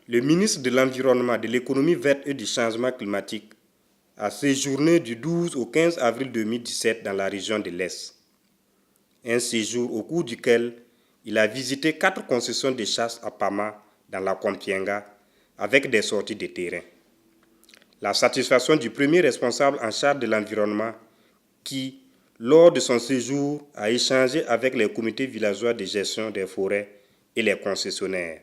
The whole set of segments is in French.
Le ministre de l'Environnement, de l'Économie verte et du Changement climatique a séjourné du 12 au 15 avril 2017 dans la région de l'Est. Un séjour au cours duquel il a visité 4 concessions de chasse à Pama dans la Kompienga avec des sorties de terrain. La satisfaction du premier responsable en charge de l'environnement qui, lors de son séjour, a échangé avec les comités villageois de gestion des forêts et les concessionnaires.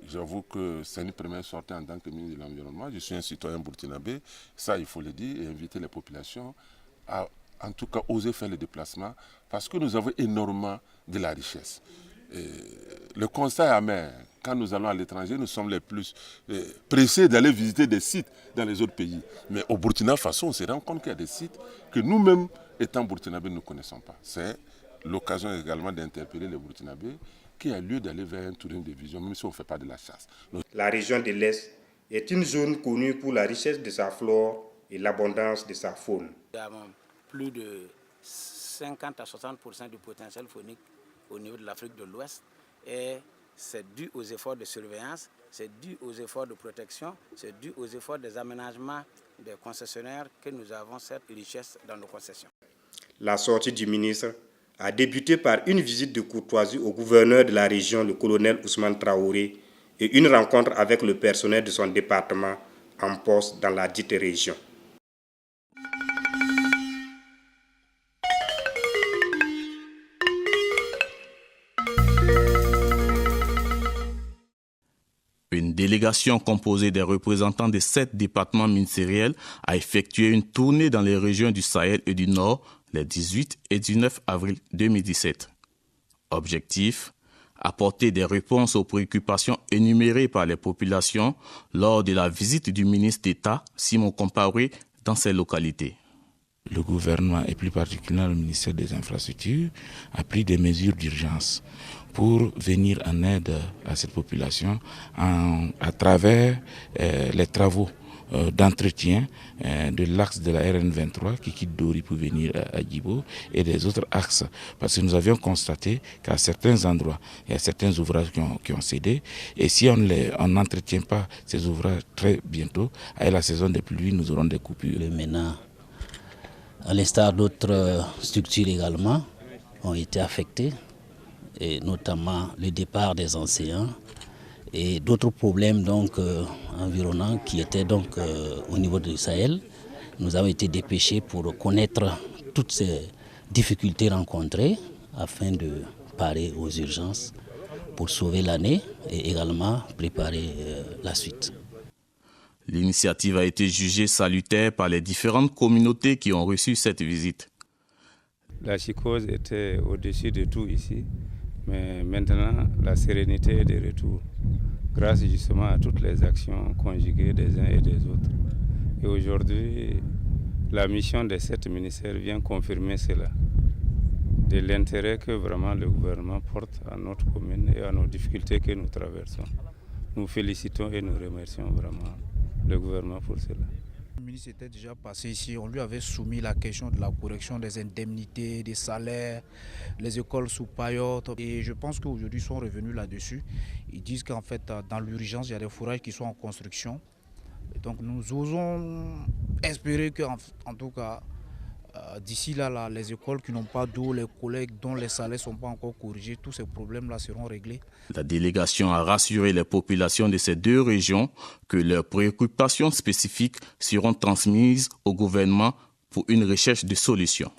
J'avoue que c'est une première sortie en tant que ministre de l'Environnement. Je suis un citoyen burkinabé, ça il faut le dire, et inviter les populations à en tout cas oser faire le déplacement parce que nous avons énormément de la richesse. Le constat est amer. Quand nous allons à l'étranger, nous sommes les plus pressés d'aller visiter des sites dans les autres pays. Mais au Burkina Faso, on se rend compte qu'il y a des sites que nous-mêmes, étant burkinabés, nous ne connaissons pas. C'est l'occasion également d'interpeller les burkinabés qu'il y a lieu d'aller vers un tourisme de vision, même si on ne fait pas de la chasse. La région de l'Est est une zone connue pour la richesse de sa flore et l'abondance de sa faune. Il y a plus de 50 à 60% du potentiel faunique au niveau de l'Afrique de l'Ouest et c'est dû aux efforts de surveillance, c'est dû aux efforts de protection, c'est dû aux efforts des aménagements des concessionnaires que nous avons cette richesse dans nos concessions. La sortie du ministre a débuté par une visite de courtoisie au gouverneur de la région, le colonel Ousmane Traoré, et une rencontre avec le personnel de son département en poste dans la dite région. Une délégation composée des représentants des 7 départements ministériels a effectué une tournée dans les régions du Sahel et du Nord les 18 et 19 avril 2017. Objectif : apporter des réponses aux préoccupations énumérées par les populations lors de la visite du ministre d'État Simon Compaoré dans ces localités. Le gouvernement et plus particulièrement le ministère des Infrastructures a pris des mesures d'urgence pour venir en aide à cette population à travers les travaux d'entretien de l'axe de la RN23 qui quitte Dori pour venir à Djibo et des autres axes. Parce que nous avions constaté qu'à certains endroits, il y a certains ouvrages qui ont cédé. Et si on n'entretient pas ces ouvrages très bientôt, à la saison des pluies, nous aurons des coupures. Le MENA, à l'instar d'autres structures également, ont été affectées, et notamment le départ des enseignants et d'autres problèmes environnants qui étaient au niveau du Sahel. Nous avons été dépêchés pour connaître toutes ces difficultés rencontrées afin de parer aux urgences pour sauver l'année et également préparer la suite. L'initiative a été jugée salutaire par les différentes communautés qui ont reçu cette visite. La psychose était au-dessus de tout ici, mais maintenant la sérénité est de retour, grâce justement à toutes les actions conjuguées des uns et des autres. Et aujourd'hui, la mission de cet ministère vient confirmer cela, de l'intérêt que vraiment le gouvernement porte à notre commune et à nos difficultés que nous traversons. Nous félicitons et nous remercions vraiment le gouvernement pour cela. Le ministre était déjà passé ici, on lui avait soumis la question de la correction des indemnités, des salaires, les écoles sous paillotes. Et je pense qu'aujourd'hui ils sont revenus là-dessus. Ils disent qu'en fait dans l'urgence il y a des fourrages qui sont en construction. Et donc nous osons espérer qu'en tout cas d'ici là, les écoles qui n'ont pas d'eau, les collègues dont les salaires ne sont pas encore corrigés, tous ces problèmes-là seront réglés. La délégation a rassuré les populations de ces 2 régions que leurs préoccupations spécifiques seront transmises au gouvernement pour une recherche de solutions.